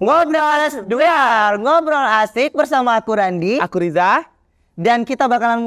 Ngobrol asik bersama aku Randi, Aku Riza. dan kita bakalan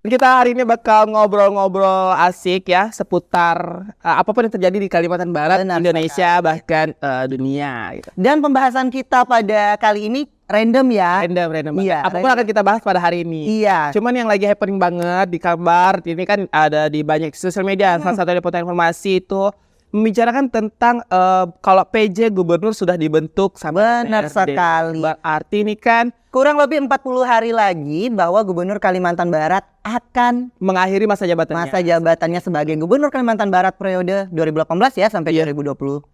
Kita hari ini bakal ngobrol-ngobrol asik ya seputar apapun yang terjadi di Kalimantan Barat, Benar Indonesia, bahkan dunia gitu. Dan pembahasan kita pada kali ini random ya. Random. Iya, Apapun random. akan kita bahas pada hari ini. Iya. Cuman yang lagi happening banget di kabar ini kan ada di banyak sosial media. Salah satu dari portal informasi itu membicarakan tentang kalau PJ gubernur sudah dibentuk sama Benar DPRD. sekali. Berarti ini kan Kurang lebih 40 hari lagi bahwa Gubernur Kalimantan Barat akan mengakhiri masa jabatannya. masa jabatannya sebagai Gubernur Kalimantan Barat periode 2018 ya sampai 2023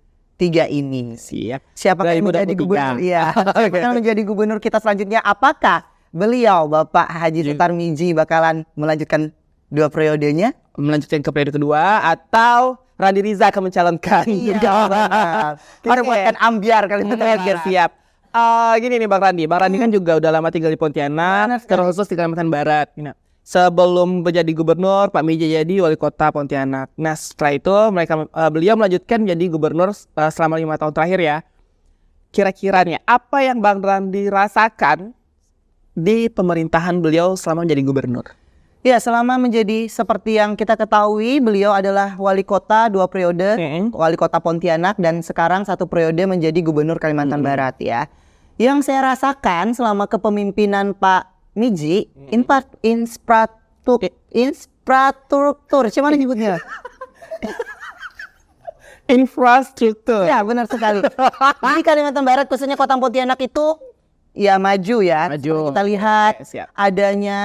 ini. Siap. Siapa yang menjadi 2023? gubernur? Iya. Oke. Yang menjadi gubernur kita selanjutnya? Apakah beliau Bapak Haji Sutarmiji bakalan melanjutkan 2 periodenya? Melanjutkan ke periode kedua atau Randi Riza akan mencalonkan? Benar. Kita buatkan ambiar Kalimantan Barat. Siap. Gini nih Bang Randi kan juga udah lama tinggal di Benar Pontianak, sekali. terkhusus di Kalimantan Barat. Nah, sebelum menjadi gubernur, Pak Miji jadi wali kota Pontianak. Nah, setelah itu beliau melanjutkan jadi gubernur selama 5 tahun terakhir ya. Kira-kira nih, apa yang Bang Randi rasakan di pemerintahan beliau selama menjadi gubernur? Ya, selama menjadi seperti yang kita ketahui, beliau adalah wali kota 2 periode, wali kota Pontianak, dan sekarang 1 periode menjadi gubernur Kalimantan Barat ya. Yang saya rasakan selama kepemimpinan Pak Miji, infrastruktur, gimana nyebutnya? Infrastruktur. Ya, benar sekali. Di Kalimantan Barat, khususnya kota Pontianak itu ya maju ya. Maju. Seperti kita lihat Oke, siap. adanya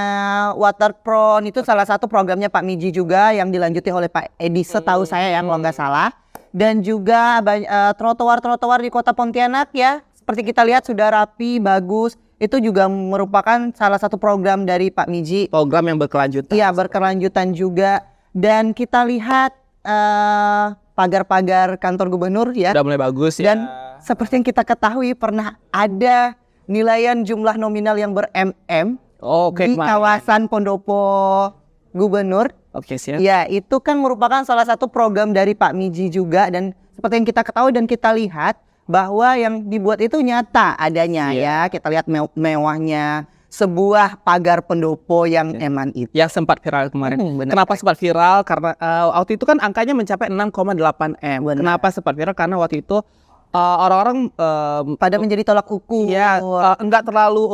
Waterfront itu salah satu programnya Pak Miji juga yang dilanjuti oleh Pak Edi setahu saya ya kalau nggak salah. Dan juga trotoar-trotoar di kota Pontianak ya seperti kita lihat sudah rapi, bagus. Itu juga merupakan salah satu program dari Pak Miji. Program yang berkelanjutan. Iya, berkelanjutan juga. Dan kita lihat pagar-pagar kantor gubernur ya. Udah mulai bagus ya. Dan seperti yang kita ketahui pernah ada nilaian jumlah nominal yang ber-MM Oke, di kawasan Pendopo Gubernur. Oke, siap. Ya, itu kan merupakan salah satu program dari Pak Miji juga, dan seperti yang kita ketahui dan kita lihat bahwa yang dibuat itu nyata adanya ya. Kita lihat mewahnya sebuah pagar pendopo yang eman itu. Yang sempat viral kemarin. Benar. Kenapa sempat viral? Karena waktu itu kan angkanya mencapai 6,8 M. Benar. Kenapa sempat viral? Karena waktu itu orang-orang Pada menjadi tolak ukur. ya enggak terlalu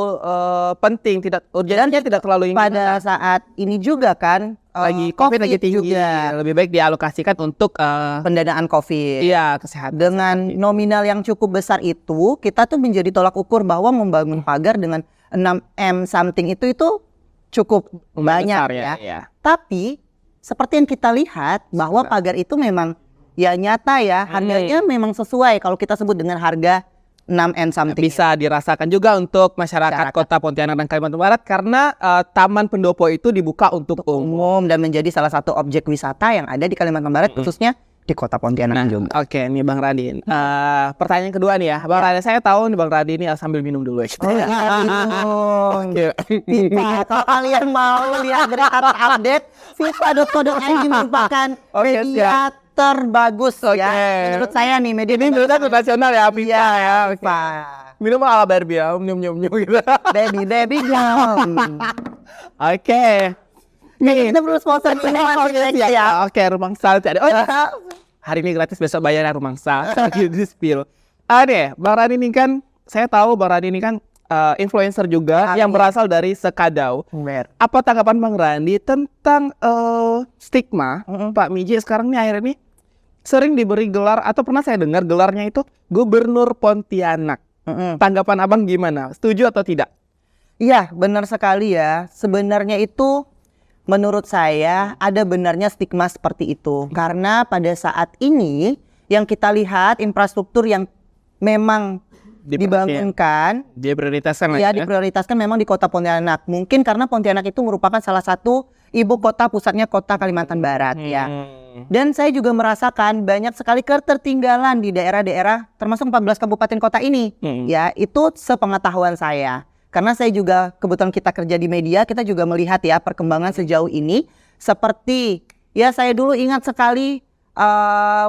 penting, urgensinya tidak terlalu ingin. Pada saat ini juga kan Lagi COVID lagi tinggi juga. lebih baik dialokasikan untuk Pendanaan COVID. iya kesehatan. Dengan nominal yang cukup besar itu, kita tuh menjadi tolak ukur bahwa membangun pagar dengan 6M something itu cukup banyak Besar ya. ya. Tapi seperti yang kita lihat bahwa pagar itu memang ya nyata ya, harganya memang sesuai kalau kita sebut dengan harga 6M something. Bisa dirasakan juga untuk masyarakat Kota Pontianak dan Kalimantan Barat karena Taman Pendopo itu dibuka untuk Umum dan menjadi salah satu objek wisata yang ada di Kalimantan Barat, khususnya di Kota Pontianak juga. Oke, nih Bang Radin. Pertanyaan kedua nih ya, Bang Radin. Saya tahu nih Bang Radin ini sambil minum dulu. Kalau kalian mau lihat berita update, FIFA.co.id merupakan media terbagus ya. Menurut saya nih media Ini menurut aku nasional ya, FIFA ya. FIFA. Minum ala Barbie ya, nyum gitu. Baby jam. Oke. Kita perlu sponsor ya. Oke, Rumangsa ada. Oh, hari ini gratis, besok bayar Rumangsa. Gitu spill. Nih, Bang Radin ini kan, saya tahu Bang Radin ini kan influencer juga yang berasal dari Sekadau. Apa tanggapan Bang Randi tentang stigma Pak Miji sekarang nih akhirnya nih sering diberi gelar atau pernah saya dengar gelarnya itu Gubernur Pontianak. Tanggapan Abang gimana? Setuju atau tidak? Iya, benar sekali ya. Sebenarnya itu menurut saya ada benarnya stigma seperti itu. Karena pada saat ini yang kita lihat infrastruktur yang memang dibangunkan, Dia prioritaskan ya diprioritaskan memang di kota Pontianak. Mungkin karena Pontianak itu merupakan salah satu ibu kota, pusatnya kota Kalimantan Barat ya. Dan saya juga merasakan banyak sekali ketertinggalan di daerah-daerah termasuk 14 kabupaten kota ini. Ya, itu sepengetahuan saya. Karena saya juga kebetulan kita kerja di media, kita juga melihat ya perkembangan sejauh ini Seperti ya saya dulu ingat sekali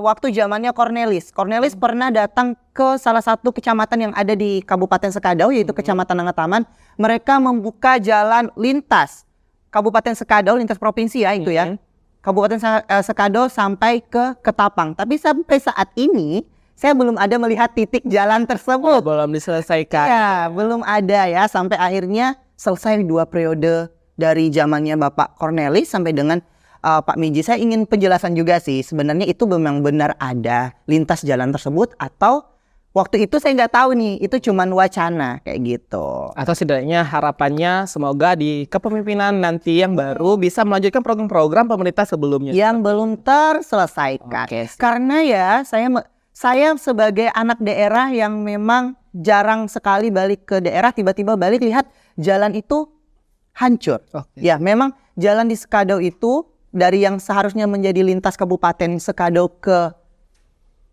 waktu zamannya Cornelis. Cornelis pernah datang ke salah satu kecamatan yang ada di Kabupaten Sekadau, yaitu Kecamatan Nangataman. Mereka membuka jalan lintas Kabupaten Sekadau, lintas provinsi ya itu ya. Kabupaten Sekadau sampai ke Ketapang. Tapi sampai saat ini saya belum ada melihat titik jalan tersebut. Belum diselesaikan. Ya, belum ada ya. Sampai akhirnya selesai 2 periode dari zamannya Bapak Cornelis sampai dengan Pak Miji. Saya ingin penjelasan juga sih, sebenarnya itu memang benar ada lintas jalan tersebut atau waktu itu saya nggak tahu nih, itu cuman wacana kayak gitu. Atau setidaknya harapannya semoga di kepemimpinan nanti yang baru bisa melanjutkan program-program pemerintah sebelumnya. Yang belum terselesaikan. Oke. Karena ya saya sebagai anak daerah yang memang jarang sekali balik ke daerah, tiba-tiba balik lihat jalan itu hancur. Oke. Ya, memang jalan di Sekadau itu dari yang seharusnya menjadi lintas Kabupaten Sekadau ke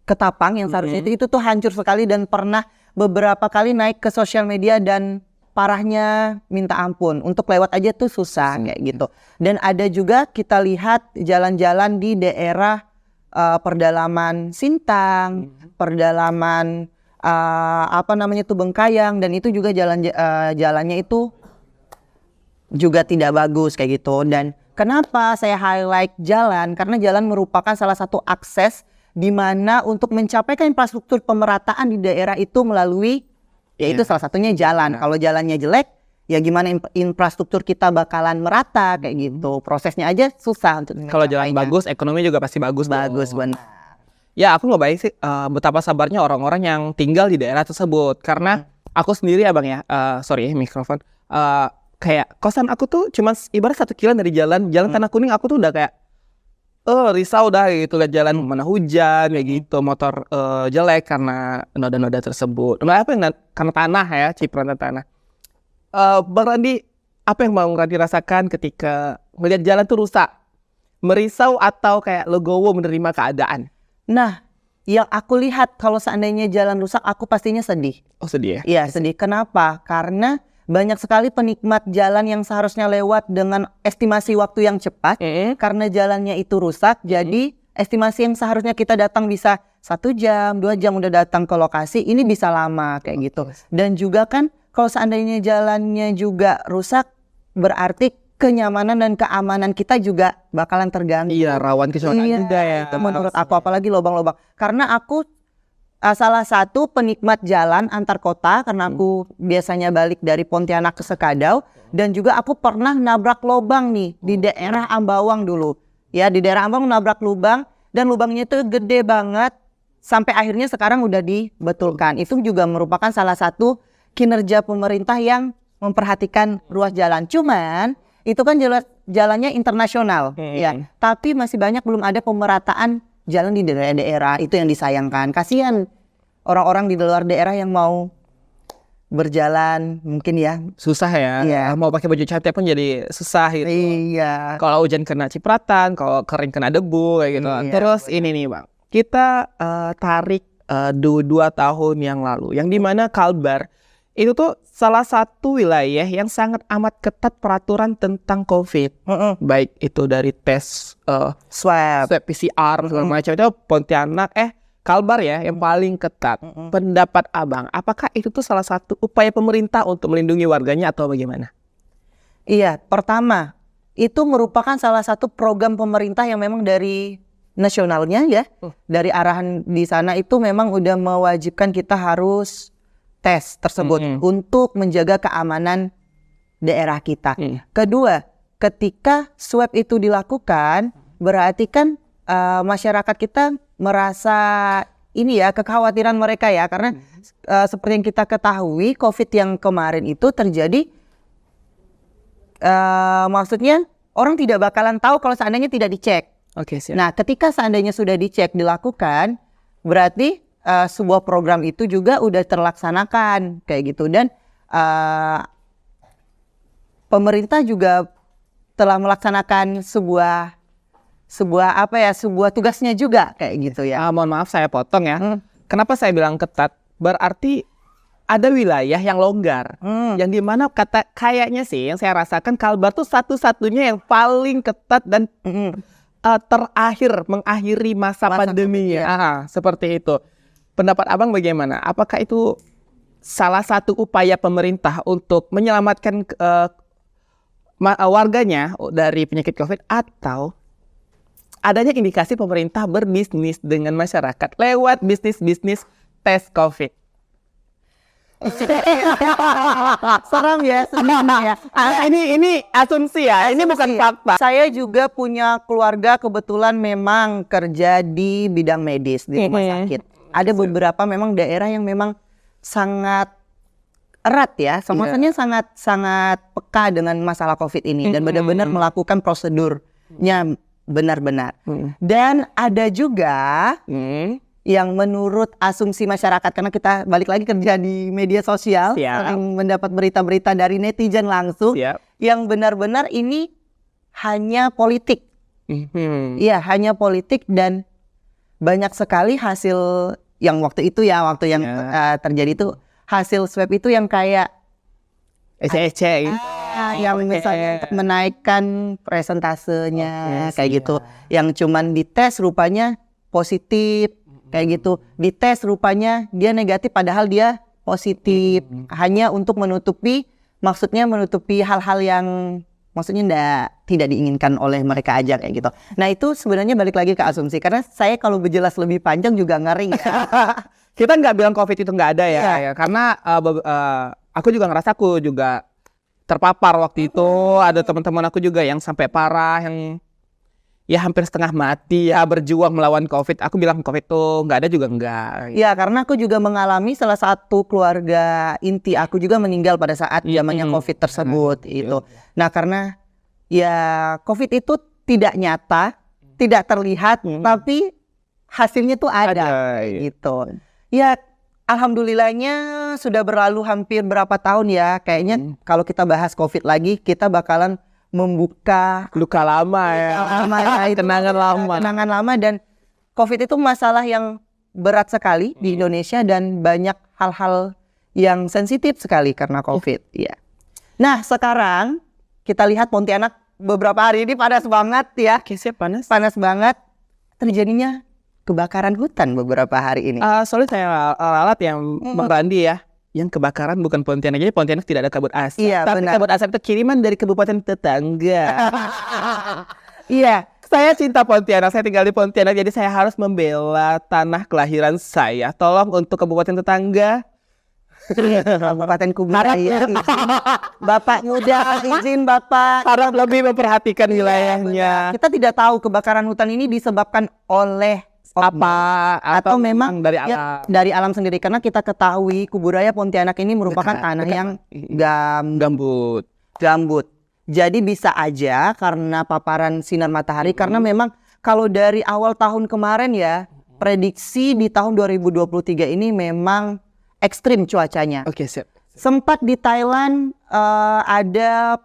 Ketapang yang seharusnya itu tuh hancur sekali dan pernah beberapa kali naik ke sosial media dan parahnya minta ampun. Untuk lewat aja tuh susah kayak gitu. Dan ada juga kita lihat jalan-jalan di daerah perdalaman Sintang, perdalaman Bengkayang, dan itu juga jalannya itu juga tidak bagus kayak gitu. Dan kenapa saya highlight jalan? Karena jalan merupakan salah satu akses di mana untuk mencapai infrastruktur pemerataan di daerah itu melalui yaitu salah satunya jalan. Kalau jalannya jelek, ya gimana infrastruktur kita bakalan merata kayak gitu. Prosesnya aja susah untuk Kalau jalan bagus, ekonomi juga pasti bagus. bagus dong. benar. Ya, aku nggak baik sih betapa sabarnya orang-orang yang tinggal di daerah tersebut. Karena aku sendiri ya Bang ya, sorry ya mikrofon. Kayak kosan aku tuh cuma ibarat 1 kilo dari jalan Tanah Kuning. Aku tuh udah kayak risau dah gitu, lihat jalan mana hujan kayak gitu, motor jelek karena noda-noda tersebut. Karena tanah ya, cipratan tanah. Bang Randi, apa yang Bang Randi rasakan ketika melihat jalan tuh rusak? Merisau atau kayak legowo menerima keadaan? Nah, yang aku lihat kalau seandainya jalan rusak, aku pastinya sedih. Oh, sedih ya? Iya, sedih. Kenapa? Karena banyak sekali penikmat jalan yang seharusnya lewat dengan estimasi waktu yang cepat. Karena jalannya itu rusak, jadi estimasi yang seharusnya kita datang bisa 1 jam, 2 jam udah datang ke lokasi, ini bisa lama kayak gitu. Dan juga kan kalau seandainya jalannya juga rusak, berarti kenyamanan dan keamanan kita juga bakalan terganggu. Iya, rawan kecelakaan juga ya. Itu menurut aku, apalagi lubang-lubang. Karena aku salah satu penikmat jalan antar kota, karena aku biasanya balik dari Pontianak ke Sekadau, dan juga aku pernah nabrak lubang nih di daerah Ambawang dulu. Ya, di daerah Ambawang nabrak lubang, dan lubangnya itu gede banget sampai akhirnya sekarang udah dibetulkan. Itu juga merupakan salah satu kinerja pemerintah yang memperhatikan ruas jalan. Cuman itu kan jalannya internasional ya, tapi masih banyak belum ada pemerataan jalan di daerah-daerah. Itu yang disayangkan. Kasihan orang-orang di luar daerah yang mau berjalan mungkin ya. Susah ya. Iya. Mau pakai baju cantik pun jadi susah gitu. Iya. Kalau hujan kena cipratan, kalau kering kena debu kayak gitu. Iya. Terus ini nih Bang, kita tarik 2 tahun yang lalu, yang dimana Kalbar itu tuh salah satu wilayah yang sangat amat ketat peraturan tentang COVID. Baik itu dari tes Swab. swab PCR segala macam, itu Pontianak Kalbar ya yang paling ketat. Pendapat Abang, apakah itu tuh salah satu upaya pemerintah untuk melindungi warganya atau bagaimana? Iya, pertama itu merupakan salah satu program pemerintah yang memang dari nasionalnya ya, dari arahan di sana itu memang udah mewajibkan kita harus tes tersebut untuk menjaga keamanan daerah kita. Kedua, ketika swab itu dilakukan, berarti kan masyarakat kita merasa ini ya, kekhawatiran mereka ya, karena seperti yang kita ketahui COVID yang kemarin itu terjadi, maksudnya orang tidak bakalan tahu kalau seandainya tidak dicek. Oke, siap. Nah, ketika seandainya sudah dicek, dilakukan, berarti sebuah program itu juga udah terlaksanakan kayak gitu. Dan pemerintah juga telah melaksanakan sebuah tugasnya juga kayak gitu ya. Mohon maaf saya potong ya. Kenapa saya bilang ketat? Berarti ada wilayah yang longgar, yang dimana kayaknya sih yang saya rasakan Kalbar tuh satu-satunya yang paling ketat dan terakhir mengakhiri masa pandeminya. Seperti itu. Pendapat abang bagaimana? Apakah itu salah satu upaya pemerintah untuk menyelamatkan warganya dari penyakit COVID, atau adanya indikasi pemerintah berbisnis dengan masyarakat lewat bisnis tes COVID? Serem ya. Ini asumsi ya, ini bukan fakta. Saya juga punya keluarga kebetulan memang kerja di bidang medis di rumah sakit. Ada beberapa memang daerah yang memang sangat erat ya, maksudnya sangat peka dengan masalah COVID ini dan benar-benar melakukan prosedurnya benar-benar. Dan ada juga yang menurut asumsi masyarakat, karena kita balik lagi kerja di media sosial, sering mendapat berita-berita dari netizen langsung, yang benar-benar ini hanya politik. Iya, hanya politik, dan banyak sekali hasil yang waktu itu ya, waktu yang terjadi itu, hasil swab itu yang kayak ece-ece yang misalnya menaikkan presentasenya kayak gitu, yang cuman dites rupanya positif kayak gitu, dites rupanya dia negatif padahal dia positif, hanya untuk menutupi, maksudnya menutupi hal-hal yang maksudnya tidak diinginkan oleh mereka aja kayak gitu. Nah itu sebenarnya balik lagi ke asumsi, karena saya kalau berjelas lebih panjang juga ngeri ya. Kita nggak bilang COVID itu nggak ada ya. Karena aku juga ngerasa aku juga terpapar waktu itu. Ada teman-teman aku juga yang sampai parah, yang ya hampir setengah mati ya berjuang melawan COVID. Aku bilang COVID tuh nggak ada juga enggak. Ya karena aku juga mengalami salah satu keluarga inti aku juga meninggal pada saat zamannya COVID tersebut itu. Nah karena ya COVID itu tidak nyata, tidak terlihat, tapi hasilnya tuh ada gitu. Ya alhamdulillahnya sudah berlalu hampir berapa tahun ya. Kayaknya kalau kita bahas COVID lagi, kita bakalan membuka luka lama ya. Kenangan lama, dan COVID itu masalah yang berat sekali di Indonesia dan banyak hal-hal yang sensitif sekali karena COVID. Ya. Nah sekarang kita lihat Pontianak beberapa hari ini panas banget ya. Panas banget. Terjadinya kebakaran hutan beberapa hari ini. Soalnya saya ralat yang Bang Randi ya, yang kebakaran bukan Pontianak, jadi Pontianak tidak ada kabut asap. Iya, tapi benar. kabut asap itu kiriman dari kabupaten tetangga. Iya, saya cinta Pontianak, saya tinggal di Pontianak, jadi saya harus membela tanah kelahiran saya. Tolong untuk kabupaten tetangga, Kabupaten Kuburaya. Bapak udah izin Bapak harap lebih memperhatikan wilayahnya. Kita tidak tahu kebakaran hutan ini disebabkan oleh Apa atau memang dari ya, alam. dari alam sendiri, karena kita ketahui Kuburaya Pontianak ini merupakan tanah yang gambut. Jadi bisa aja karena paparan sinar matahari, karena memang kalau dari awal tahun kemarin ya, prediksi di tahun 2023 ini memang ekstrim cuacanya. Oke, siap. Sempat di Thailand ada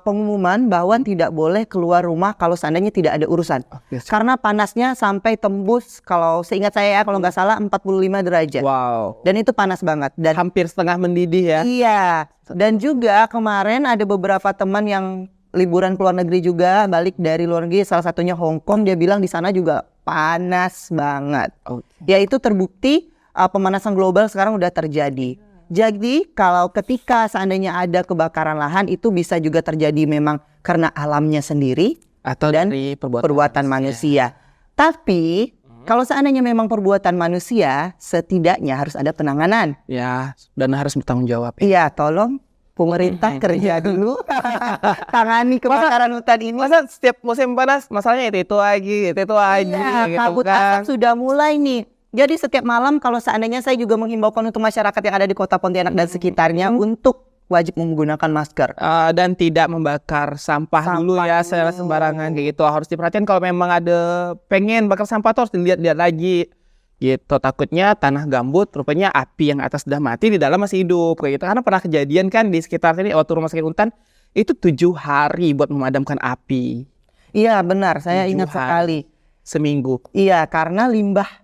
pengumuman bahwa tidak boleh keluar rumah kalau seandainya tidak ada urusan. Karena panasnya sampai tembus, kalau seingat saya ya, kalau nggak salah 45 derajat. Wow. Dan itu panas banget. Dan Hampir setengah mendidih ya. iya. Dan juga kemarin ada beberapa teman yang liburan ke luar negeri juga, balik dari luar negeri, salah satunya Hong Kong, dia bilang di sana juga panas banget. Ya itu terbukti pemanasan global sekarang udah terjadi. Jadi kalau ketika seandainya ada kebakaran lahan, itu bisa juga terjadi memang karena alamnya sendiri Atau dan dari perbuatan manusia. Tapi kalau seandainya memang perbuatan manusia, setidaknya harus ada penanganan. Ya, dan harus bertanggung jawab. Iya, tolong pemerintah kerja dulu, tangani kebakaran hutan ini. Masa setiap musim panas masalahnya itu lagi, itu lagi. Iya, gitu kabut kan. asap sudah mulai nih. Jadi setiap malam kalau seandainya, saya juga menghimbaukan untuk masyarakat yang ada di kota Pontianak dan sekitarnya untuk wajib menggunakan masker. Dan tidak membakar sampah dulu ya secara sembarangan kayak gitu. Harus diperhatikan kalau memang ada pengen bakar sampah tuh harus dilihat-lihat lagi. Gitu, takutnya tanah gambut, rupanya api yang atas sudah mati, di dalam masih hidup kayak gitu. Karena pernah kejadian kan di sekitar sini waktu rumah sakit Untan itu 7 hari buat memadamkan api. Iya benar, saya ingat sekali. Seminggu. Iya, karena limbah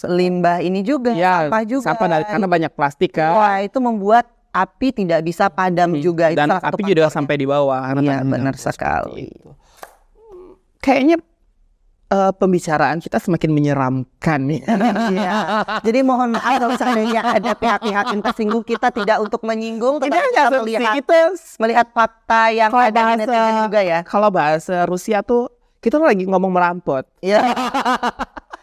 limbah ini juga, ya, sampah juga. sampah karena banyak plastik kan. Wah, itu membuat api tidak bisa padam juga. Itu Dan salah satu api juga faktornya. sampai di bawah. Iya, benar sekali. Kayaknya pembicaraan kita semakin menyeramkan nih. Iya. Jadi mohon maaf kalau seandainya ada pihak-pihak yang tersinggung, kita tidak untuk menyinggung, Ini tetapi kita melihat fakta yang kalau ada di bahasa netizen juga ya. Kalau bahasa Rusia tuh kita tuh lagi ngomong merampot. Iya.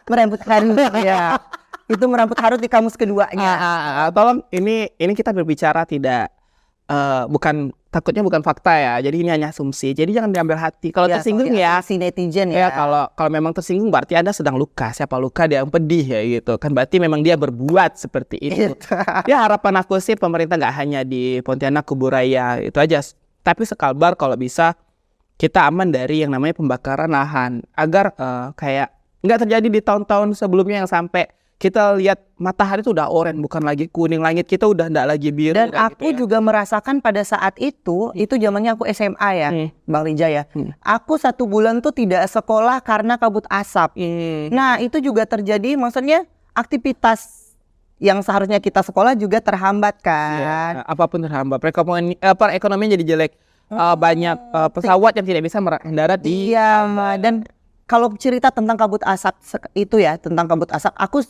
Merambut harus ya. Itu merambut harus di kamus keduanya. Tolong ini kita berbicara tidak takutnya bukan fakta ya. Jadi ini hanya asumsi. Jadi jangan diambil hati. Kalau tersinggung ya si netizen ya ya. kalau memang tersinggung berarti Anda sedang luka. Siapa luka dia yang pedih ya gitu. Kan berarti memang dia berbuat seperti itu. Ya harapan aku sih pemerintah nggak hanya di Pontianak Kuburaya itu aja. Tapi sekalbar kalau bisa kita aman dari yang namanya pembakaran lahan. Agar kayak nggak terjadi di tahun-tahun sebelumnya yang sampai kita lihat matahari itu udah oranye bukan lagi kuning, langit kita udah enggak lagi biru. Dan kan, aku juga merasakan pada saat itu zamannya aku SMA ya, Bang Rija ya. Aku 1 bulan tuh tidak sekolah karena kabut asap. Nah itu juga terjadi, maksudnya aktivitas yang seharusnya kita sekolah juga terhambat kan. Apapun terhambat, perekonomian jadi jelek. Banyak pesawat yang tidak bisa mendarat di. Iya, dan kalau cerita tentang kabut asap itu ya, tentang kabut asap, aku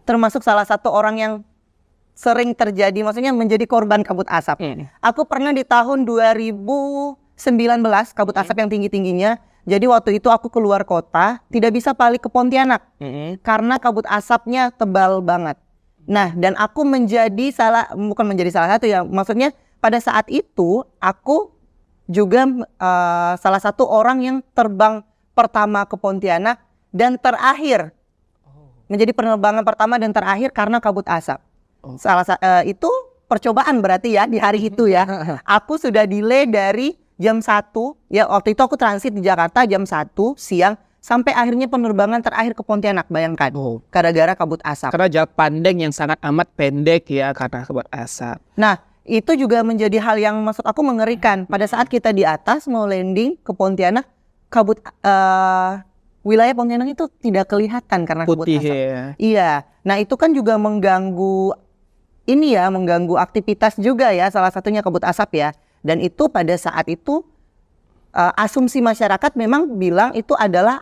termasuk salah satu orang yang sering terjadi, maksudnya menjadi korban kabut asap. Aku pernah di tahun 2019 kabut asap yang tinggi-tingginya. Jadi waktu itu aku keluar kota, tidak bisa balik ke Pontianak karena kabut asapnya tebal banget. Nah, dan aku bukan menjadi salah satu ya, maksudnya pada saat itu aku juga salah satu orang yang terbang pertama ke Pontianak dan terakhir menjadi penerbangan pertama dan terakhir karena kabut asap. Itu percobaan berarti ya di hari itu ya. Aku sudah delay dari jam 1 ya, waktu itu aku transit di Jakarta jam 1 siang sampai akhirnya penerbangan terakhir ke Pontianak, bayangkan. Gara-gara kabut asap. Karena jarak pandang yang sangat amat pendek ya karena kabut asap. Nah, itu juga menjadi hal yang maksud aku mengerikan. Pada saat kita di atas mau landing ke Pontianak, kabut wilayah Pontianak itu tidak kelihatan karena kabut Putih asap. ya. Iya. Nah, itu kan juga mengganggu aktivitas juga ya, salah satunya kabut asap ya. Dan itu pada saat itu asumsi masyarakat memang bilang itu adalah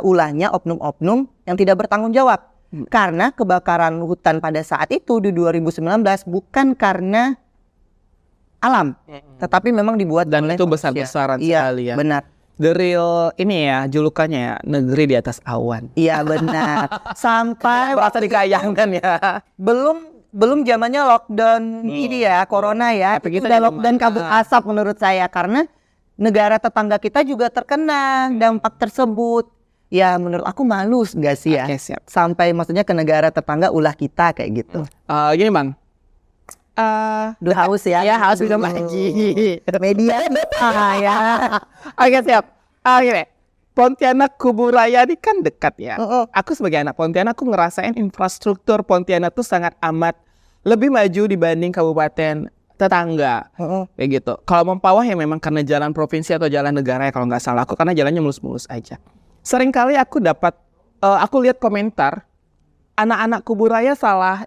ulahnya oknum-oknum yang tidak bertanggung jawab. Karena kebakaran hutan pada saat itu di 2019 bukan karena alam, tetapi memang dibuat dan oleh itu manusia. besar-besaran Iya, sekali ya. Benar. The real ini ya julukannya ya, negeri di atas awan. Iya benar. Sampai Berasa dikayangkan ya. belum zamannya lockdown ini ya, corona ya. Tapi Itu kita udah juga lockdown kabut asap menurut saya, karena negara tetangga kita juga terkena dampak tersebut. Ya menurut aku malu nggak sih ya? Oke, siap. Sampai maksudnya ke negara tetangga ulah kita kayak gitu. Gini Bang. Udah haus ya? Ya harus minum lagi. Media ya. Oke siap. Gini. Pontianak Kuburaya ini kan dekat ya. Aku sebagai anak Pontianak aku ngerasain infrastruktur Pontianak tuh sangat amat lebih maju dibanding kabupaten tetangga. Kayak gitu. Kalau Mempawah ya memang karena jalan provinsi atau jalan negara ya kalau nggak salah aku, karena jalannya mulus-mulus aja. Seringkali aku lihat komentar anak-anak Kuburaya salah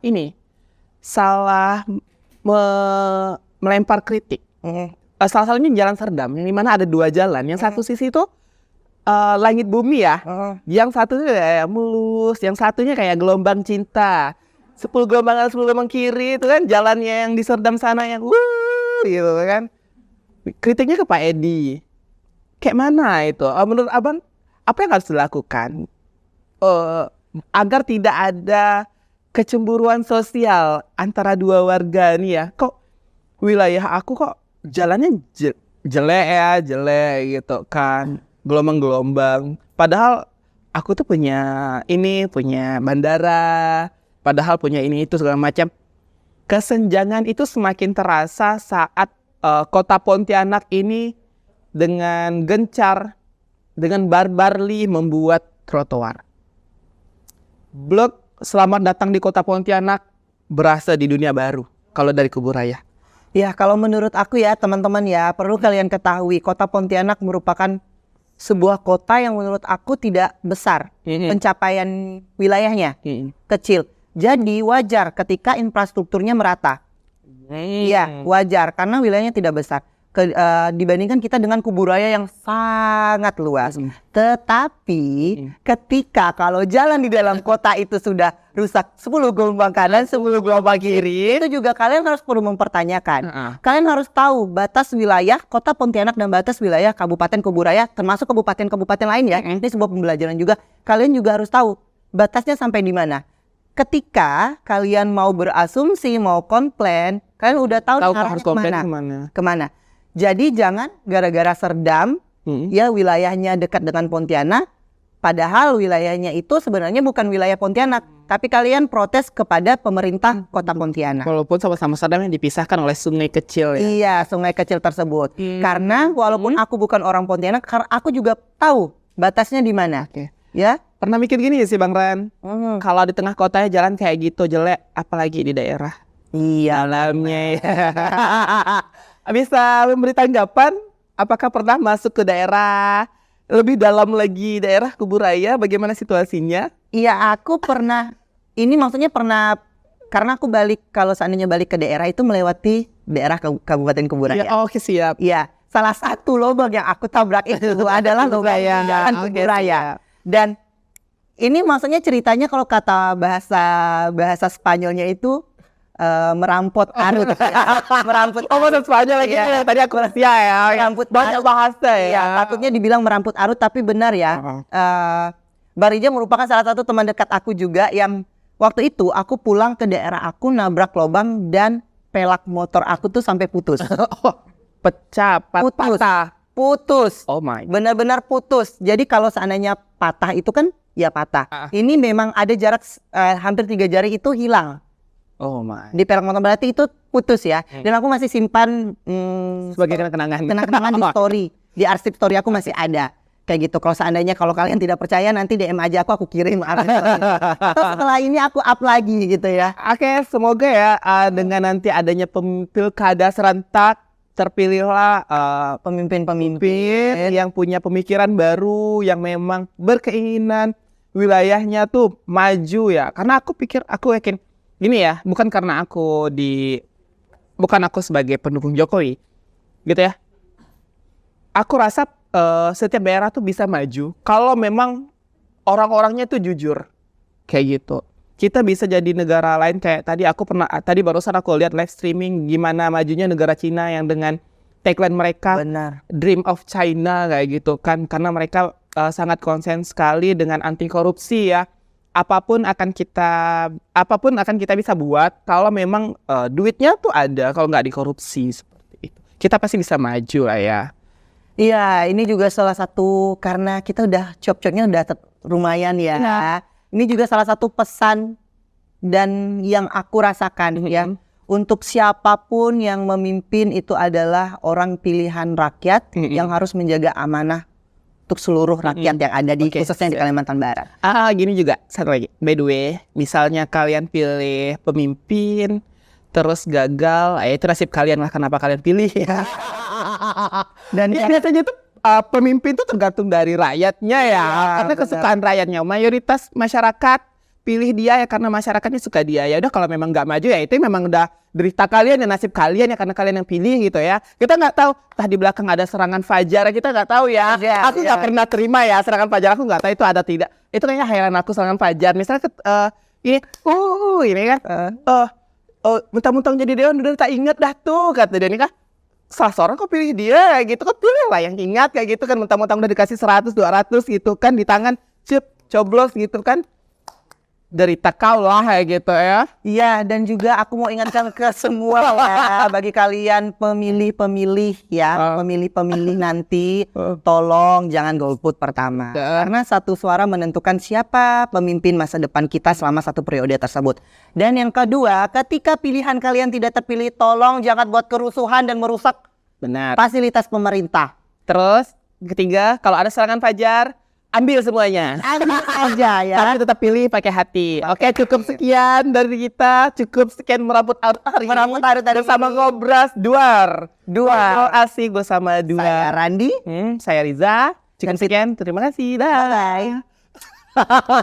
melempar kritik. Salah satunya Jalan Serdam, yang dimana ada 2 jalan. Yang satu sisi itu langit bumi ya. Yang satu itu kayak mulus, yang satunya kayak gelombang cinta. 10 gelombang kiri itu kan jalannya yang di Serdam sana yang gitu kan. Kritiknya ke Pak Edi. Kayak mana itu? Menurut Abang apa yang harus dilakukan agar tidak ada kecemburuan sosial antara 2 warga nih ya? Kok wilayah aku kok jalannya jelek gitu kan, gelombang-gelombang. Padahal aku tuh punya bandara, padahal punya ini itu segala macam. Kesenjangan itu semakin terasa saat kota Pontianak ini dengan gencar, dengan barbarly membuat trotoar. Blok Selamat Datang di Kota Pontianak berasa di dunia baru kalau dari Kuburaya. Ya, kalau menurut aku ya teman-teman ya, perlu kalian ketahui Kota Pontianak merupakan sebuah kota yang menurut aku tidak besar pencapaian wilayahnya, kecil. Jadi wajar ketika infrastrukturnya merata. Iya, wajar karena wilayahnya tidak besar. Dibandingkan kita dengan Kuburaya yang sangat luas. Tetapi ketika kalau jalan di dalam kota itu sudah rusak 10 gelombang kanan, 10 gelombang kiri, itu juga kalian harus perlu mempertanyakan. Kalian harus tahu batas wilayah Kota Pontianak dan batas wilayah Kabupaten Kuburaya, termasuk kabupaten-kabupaten lain ya. Ini sebuah pembelajaran juga. Kalian juga harus tahu batasnya sampai di mana. Ketika kalian mau berasumsi, mau komplain, kalian udah tahu harus komplain kemana. Jadi jangan gara-gara Serdam, ya wilayahnya dekat dengan Pontianak, padahal wilayahnya itu sebenarnya bukan wilayah Pontianak, tapi kalian protes kepada pemerintah Kota Pontianak. Walaupun sama-sama Serdam yang dipisahkan oleh sungai kecil ya. Iya, sungai kecil tersebut. Karena walaupun aku bukan orang Pontianak, karena aku juga tahu batasnya di mana. Ya. Pernah mikir gini sih Bang Ran, kalau di tengah kotanya jalan kayak gitu jelek, apalagi di daerah. Iya. Dalamnya ya. Bisa memberi tanggapan, apakah pernah masuk ke daerah lebih dalam lagi, daerah Kuburaya, bagaimana situasinya? Iya, aku pernah, ini maksudnya pernah, karena aku kalau seandainya balik ke daerah itu melewati daerah Kabupaten Kuburaya. Ya, oke siap. Iya, salah satu lubang yang aku tabrak itu adalah lubang jalan Kuburaya. Dan ini maksudnya ceritanya kalau kata bahasa Spanyolnya itu merampot arut. Meramput. Bahasa Spanyol lagi. Ya. Tadi aku rahasia ya. Meramput banyak bahasa ya. Ya, takutnya dibilang meramput arut tapi benar ya. Barija merupakan salah satu teman dekat aku juga yang waktu itu aku pulang ke daerah aku nabrak lubang dan pelak motor aku tuh sampai putus. Pecah, patah. Putus. Oh my. Benar-benar putus. Jadi kalau seandainya patah itu kan ya patah. Ini memang ada jarak hampir 3 jari itu hilang. Oh my. Di pelak motor berarti itu putus ya. Dan aku masih simpan sebagai kenangan di story. Di arsip story aku masih ada. Kayak gitu. Kalau seandainya kalau kalian tidak percaya nanti DM aja aku kirim arsip story. Terus setelah ini aku up lagi gitu ya. Oke, semoga ya dengan nanti adanya pilkada serentak terpilihlah pemimpin yang punya pemikiran baru, yang memang berkeinginan wilayahnya tuh maju ya. Karena aku yakin gini ya, bukan aku sebagai pendukung Jokowi gitu ya. Aku rasa setiap daerah tuh bisa maju kalau memang orang-orangnya tuh jujur kayak gitu. Kita bisa jadi negara lain kayak tadi barusan aku lihat live streaming gimana majunya negara Cina yang dengan tagline mereka Dream of China kayak gitu kan, karena mereka sangat konsen sekali dengan anti korupsi ya. Apapun akan kita bisa buat kalau memang duitnya tuh ada, kalau nggak dikorupsi seperti itu. Kita pasti bisa maju lah ya. Iya, ini juga salah satu karena kita udah cop-copnya udah lumayan ya. Ini juga salah satu pesan dan yang aku rasakan ya. Untuk siapapun yang memimpin itu adalah orang pilihan rakyat yang harus menjaga amanah untuk seluruh rakyat yang ada di khususnya di Kalimantan Barat. Gini juga satu lagi. By the way, misalnya kalian pilih pemimpin terus gagal, itu nasib kalian lah kenapa kalian pilih ya. Dan biasanya tuh pemimpin tuh tergantung dari rakyatnya ya. Karena kesukaan rakyatnya, mayoritas masyarakat pilih dia ya karena masyarakatnya suka dia. Ya udah kalau memang nggak maju ya itu memang udah derita kalian ya, nasib kalian ya karena kalian yang pilih gitu ya. Kita nggak tahu di belakang ada serangan fajar, kita nggak tahu ya. Aku nggak pernah terima ya serangan fajar, aku nggak tahu itu ada tidak. Itu kayaknya heran aku serangan fajar. Misalnya ini kan mentang-mentang jadi dewan udah tak inget dah tuh kata dia, ini kan salah seorang kok pilih dia gitu kan, pilih lah yang ingat kayak gitu kan, mentang-mentang udah dikasih 100 200 gitu kan di tangan coblos gitu kan, derita kau lah kayak gitu ya. Iya, dan juga aku mau ingatkan ke semua ya, bagi kalian pemilih-pemilih ya, pemilih-pemilih nanti tolong jangan golput pertama. Karena satu suara menentukan siapa pemimpin masa depan kita selama satu periode tersebut. Dan yang kedua, ketika pilihan kalian tidak terpilih, tolong jangan buat kerusuhan dan merusak fasilitas pemerintah. Terus ketiga, kalau ada serangan fajar, ambil semuanya. Ambil aja ya. Tapi tetap pilih pakai hati. Oke, cukup sekian dari kita. Cukup sekian merambut arut hari ini. Bersama Ngobras Duar. Asik bersama Duar. Saya Randi. Saya Riza. Cukup sekian, terima kasih. Dah. Bye.